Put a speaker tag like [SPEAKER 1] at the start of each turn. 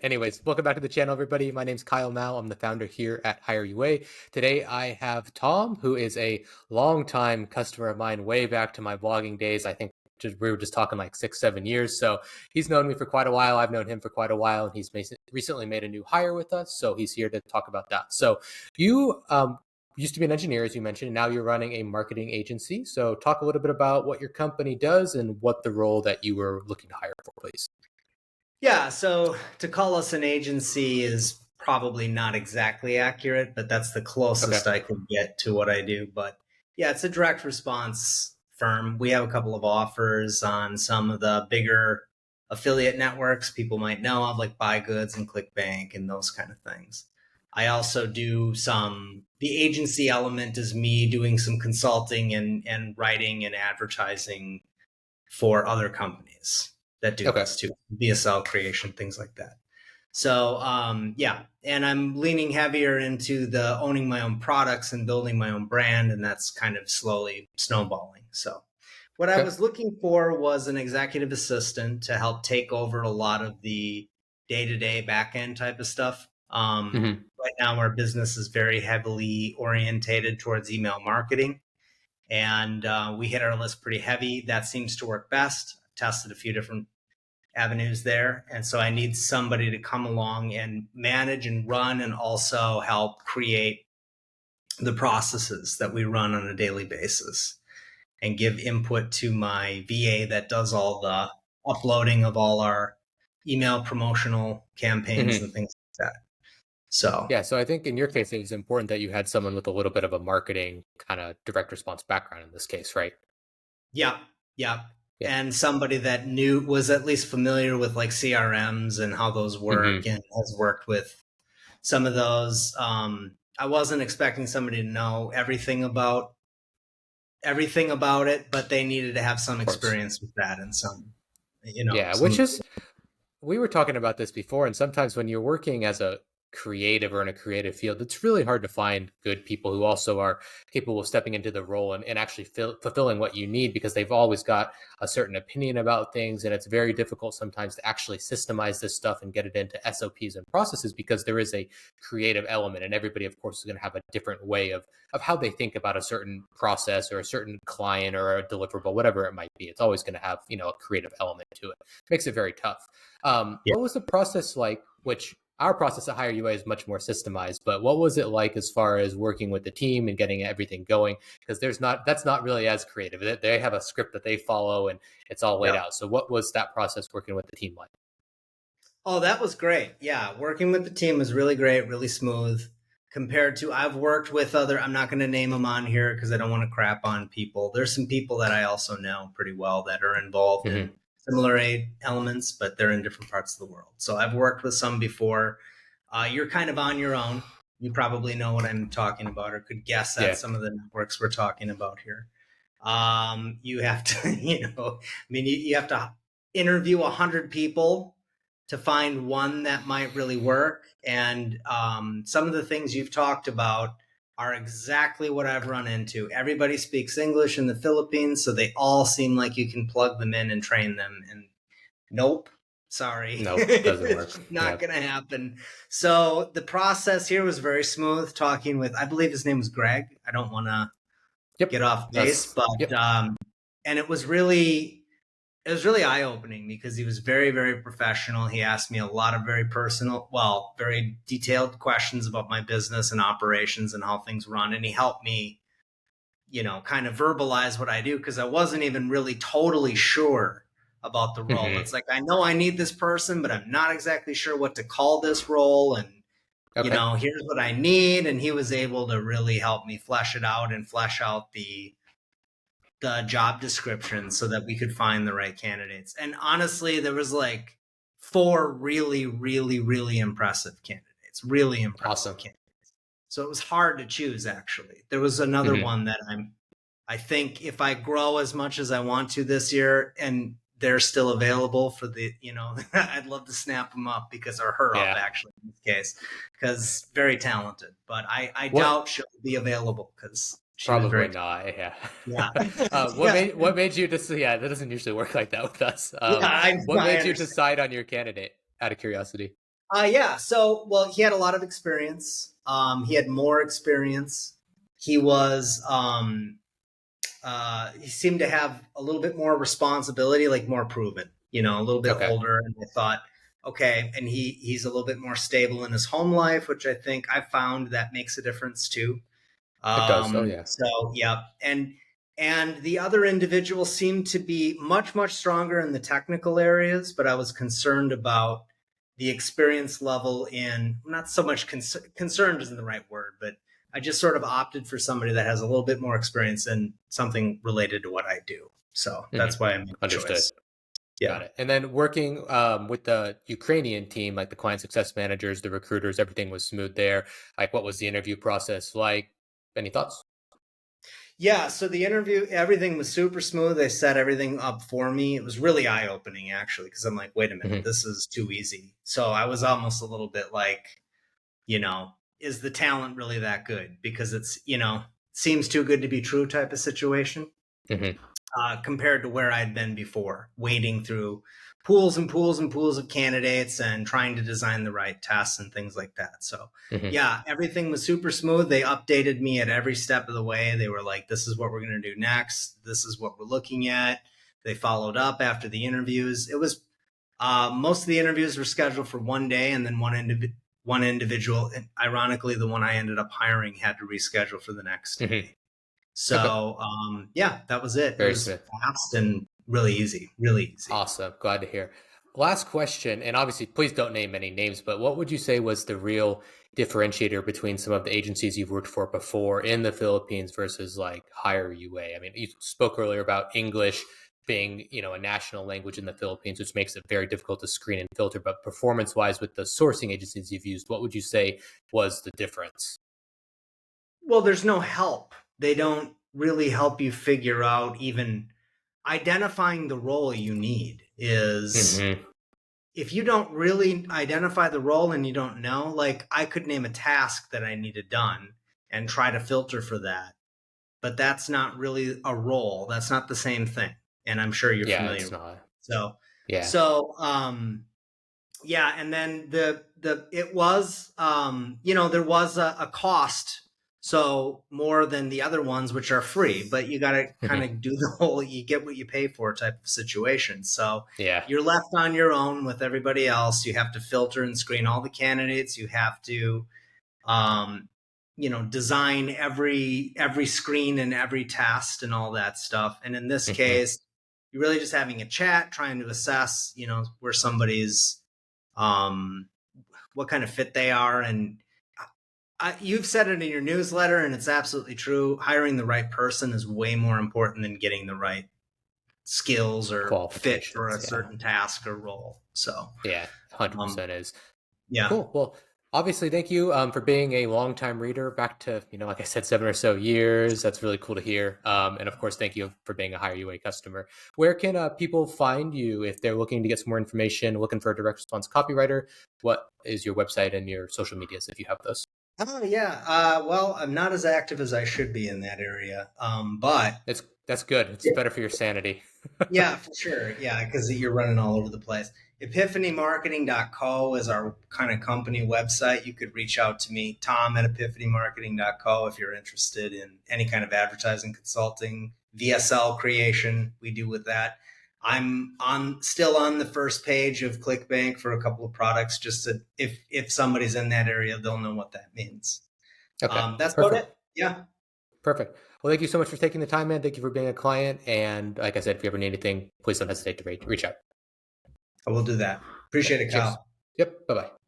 [SPEAKER 1] Anyways, welcome back to the channel, everybody. My name's Kyle Mao. I'm the founder here at HireUA. Today, I have Tom, who is a longtime customer of mine, way back to my blogging days. I think we were just talking like 6, 7 years. So he's known me for quite a while. I've known him for quite a while, and he's recently made a new hire with us. So he's here to talk about that. So you used to be an engineer, as you mentioned, and now you're running a marketing agency. So talk a little bit about what your company does and what the role that you were looking to hire for, please.
[SPEAKER 2] Yeah, so to call us an agency is probably not exactly accurate, but that's the closest
[SPEAKER 1] Okay.
[SPEAKER 2] I could get to what I do. But yeah, it's a direct response firm. We have a couple of offers on some of the bigger affiliate networks people might know of, like Buy Goods and ClickBank and those kind of things. I also do the agency element is me doing some consulting and writing and advertising for other companies that do
[SPEAKER 1] Okay.
[SPEAKER 2] this too, BSL creation, things like that. So yeah, and I'm leaning heavier into the owning my own products and building my own brand, and that's kind of slowly snowballing. So what I
[SPEAKER 1] Okay.
[SPEAKER 2] was looking for was an executive assistant to help take over a lot of the day-to-day back-end type of stuff.
[SPEAKER 1] Hmm.
[SPEAKER 2] Right now, our business is very heavily orientated towards email marketing, and we hit our list pretty heavy. That seems to work best. I've tested a few different avenues there, and so I need somebody to come along and manage and run and also help create the processes that we run on a daily basis and give input to my VA that does all the uploading of all our email promotional campaigns
[SPEAKER 1] Hmm.
[SPEAKER 2] and things like that. So
[SPEAKER 1] Yeah, so I think in your case, it was important that you had someone with a little bit of a marketing kind of direct response background in this case, right?
[SPEAKER 2] yeah, yeah.
[SPEAKER 1] Yeah.
[SPEAKER 2] And somebody that was at least familiar with like CRMs and how those work
[SPEAKER 1] Hmm.
[SPEAKER 2] and has worked with some of those. I wasn't expecting somebody to know everything about it, but they needed to have some
[SPEAKER 1] Of course.
[SPEAKER 2] experience with that and
[SPEAKER 1] Yeah, which
[SPEAKER 2] some.
[SPEAKER 1] is we were talking about this before, and sometimes when you're working as a creative or in a creative field, it's really hard to find good people who also are capable of stepping into the role and actually fulfilling what you need because they've always got a certain opinion about things. And it's very difficult sometimes to actually systemize this stuff and get it into SOPs and processes because there is a creative element. And everybody, of course, is going to have a different way of how they think about a certain process or a certain client or a deliverable, whatever it might be. It's always going to have, a creative element to it. Makes it very tough.
[SPEAKER 2] Yeah.
[SPEAKER 1] What was the process like? Which our process at HireUA is much more systemized, but what was it like as far as working with the team and getting everything going? Because that's not really as creative. They have a script that they follow and it's all laid
[SPEAKER 2] Yeah.
[SPEAKER 1] out. So what was that process working with the team like?
[SPEAKER 2] Oh, that was great. Yeah, working with the team was really great, really smooth compared to I've worked with I'm not going to name them on here because I don't want to crap on people. There's some people that I also know pretty well that are involved
[SPEAKER 1] Hmm.
[SPEAKER 2] in similar aid elements, but they're in different parts of the world. So I've worked with some before. You're kind of on your own. You probably know what I'm talking about or could guess at
[SPEAKER 1] Yeah.
[SPEAKER 2] some of the networks we're talking about here. You have to, you have to interview 100 people to find one that might really work. And some of the things you've talked about are exactly what I've run into. Everybody speaks English in the Philippines, so they all seem like you can plug them in and train them. And nope, sorry,
[SPEAKER 1] Nope, doesn't work.
[SPEAKER 2] it's
[SPEAKER 1] Yeah.
[SPEAKER 2] not going to happen. So the process here was very smooth. Talking with, I believe his name was Greg. I don't want to
[SPEAKER 1] Yep.
[SPEAKER 2] get off base,
[SPEAKER 1] That's
[SPEAKER 2] but
[SPEAKER 1] yep.
[SPEAKER 2] and it was really eye opening because he was very, very professional. He asked me a lot of very personal, well, very detailed questions about my business and operations and how things run. And he helped me, kind of verbalize what I do because I wasn't even really totally sure about the role.
[SPEAKER 1] Hmm.
[SPEAKER 2] It's like, I know I need this person, but I'm not exactly sure what to call this role. And,
[SPEAKER 1] Okay.
[SPEAKER 2] here's what I need. And he was able to really help me flesh it out and flesh out the job description so that we could find the right candidates. And honestly, there was like four really, really, really impressive candidates, really impressive
[SPEAKER 1] Awesome.
[SPEAKER 2] candidates. So it was hard to choose, actually. There was another
[SPEAKER 1] Hmm.
[SPEAKER 2] one that I think if I grow as much as I want to this year and they're still available for I'd love to snap them up because, or her up
[SPEAKER 1] Yeah.
[SPEAKER 2] actually in this case, because very talented, but I
[SPEAKER 1] What
[SPEAKER 2] doubt she'll be available because she was
[SPEAKER 1] Probably
[SPEAKER 2] very,
[SPEAKER 1] not. Yeah.
[SPEAKER 2] yeah.
[SPEAKER 1] What
[SPEAKER 2] Yeah.
[SPEAKER 1] made you decide? Yeah, that doesn't usually work like that with us.
[SPEAKER 2] Yeah,
[SPEAKER 1] What
[SPEAKER 2] I
[SPEAKER 1] made you
[SPEAKER 2] understand.
[SPEAKER 1] decide on your candidate? Out of curiosity.
[SPEAKER 2] Yeah. So, well, he had a lot of experience. He had more experience. He was, he seemed to have a little bit more responsibility, like more proven, a little bit
[SPEAKER 1] Okay.
[SPEAKER 2] older. And I thought, okay. And he's a little bit more stable in his home life, which I think I found that makes a difference too.
[SPEAKER 1] It does. Oh yeah.
[SPEAKER 2] So yeah, and the other individuals seemed to be much much stronger in the technical areas, but I was concerned about the experience level in not so much concerned isn't the right word, but I just sort of opted for somebody that has a little bit more experience in something related to what I do. So
[SPEAKER 1] Hmm.
[SPEAKER 2] that's why I made the
[SPEAKER 1] Understood.
[SPEAKER 2] choice. Yeah.
[SPEAKER 1] Got it. And then working with the Ukrainian team, like the client success managers, the recruiters, everything was smooth there. Like, what was the interview process like? Any thoughts?
[SPEAKER 2] Yeah, so the interview, everything was super smooth. They set everything up for me. It was really eye opening, actually, because I'm like, wait a minute,
[SPEAKER 1] Hmm.
[SPEAKER 2] this is too easy. So I was almost a little bit like, is the talent really that good? Because it's, seems too good to be true type of situation,
[SPEAKER 1] Hmm.
[SPEAKER 2] compared to where I'd been before, wading through pools and pools and pools of candidates and trying to design the right tests and things like that. So,
[SPEAKER 1] Hmm.
[SPEAKER 2] yeah, everything was super smooth. They updated me at every step of the way. They were like, this is what we're going to do next. This is what we're looking at. They followed up after the interviews. It was most of the interviews were scheduled for one day, and then one individual, and ironically, the one I ended up hiring had to reschedule for the next
[SPEAKER 1] Hmm.
[SPEAKER 2] day.
[SPEAKER 1] Okay.
[SPEAKER 2] So yeah, that was it. It
[SPEAKER 1] Very
[SPEAKER 2] was
[SPEAKER 1] smooth.
[SPEAKER 2] fast and really easy, really easy.
[SPEAKER 1] Awesome. Glad to hear. Last question, and obviously, please don't name any names, but what would you say was the real differentiator between some of the agencies you've worked for before in the Philippines versus like HireUA? I mean, you spoke earlier about English being, a national language in the Philippines, which makes it very difficult to screen and filter. But performance-wise, with the sourcing agencies you've used, what would you say was the difference?
[SPEAKER 2] Well, there's no help. They don't really help you figure out even identifying the role you need is
[SPEAKER 1] Hmm.
[SPEAKER 2] if you don't really identify the role and you don't know, like I could name a task that I needed done and try to filter for that, but that's not really a role. That's not the same thing. And I'm sure you're
[SPEAKER 1] Yeah,
[SPEAKER 2] familiar
[SPEAKER 1] it's
[SPEAKER 2] with it.
[SPEAKER 1] not.
[SPEAKER 2] So,
[SPEAKER 1] Yeah.
[SPEAKER 2] so yeah, and then the it was there was a cost, so more than the other ones which are free, but you got to kind
[SPEAKER 1] Hmm.
[SPEAKER 2] of do the whole you get what you pay for type of situation. So
[SPEAKER 1] Yeah.
[SPEAKER 2] you're left on your own with everybody else. You have to filter and screen all the candidates. You have to um design every screen and every test and all that stuff. And in this
[SPEAKER 1] Hmm.
[SPEAKER 2] case, you're really just having a chat, trying to assess where somebody's um, what kind of fit they are. And you've said it in your newsletter, and it's absolutely true. Hiring the right person is way more important than getting the right skills or fit for a
[SPEAKER 1] Qualifications. Yeah.
[SPEAKER 2] certain task or role. So,
[SPEAKER 1] Yeah.
[SPEAKER 2] um,
[SPEAKER 1] 100% is.
[SPEAKER 2] yeah.
[SPEAKER 1] Cool. Well, obviously, thank you for being a longtime reader, back to, like I said, 7 or so years. That's really cool to hear. And of course, thank you for being a HireUA customer. Where can people find you if they're looking to get some more information, looking for a direct response copywriter? What is your website and your social medias if you have those?
[SPEAKER 2] Oh, yeah. Well, I'm not as active as I should be in that area, but
[SPEAKER 1] That's good. It's better for your sanity.
[SPEAKER 2] yeah, for sure. Yeah, because you're running all over the place. Epiphanymarketing.co is our kind of company website. You could reach out to me, Tom at epiphanymarketing.co, if you're interested in any kind of advertising consulting, VSL creation. We do with that. I'm still on the first page of ClickBank for a couple of products, just to if somebody's in that area, they'll know what that means.
[SPEAKER 1] Okay.
[SPEAKER 2] That's about
[SPEAKER 1] Perfect.
[SPEAKER 2] it. Yeah,
[SPEAKER 1] Perfect. Well, thank you so much for taking the time, man. Thank you for being a client. And like I said, if you ever need anything, please don't hesitate to reach out.
[SPEAKER 2] I will do that.
[SPEAKER 1] Okay.
[SPEAKER 2] Appreciate it,
[SPEAKER 1] Cheers.
[SPEAKER 2] Kyle.
[SPEAKER 1] Yep. Bye bye.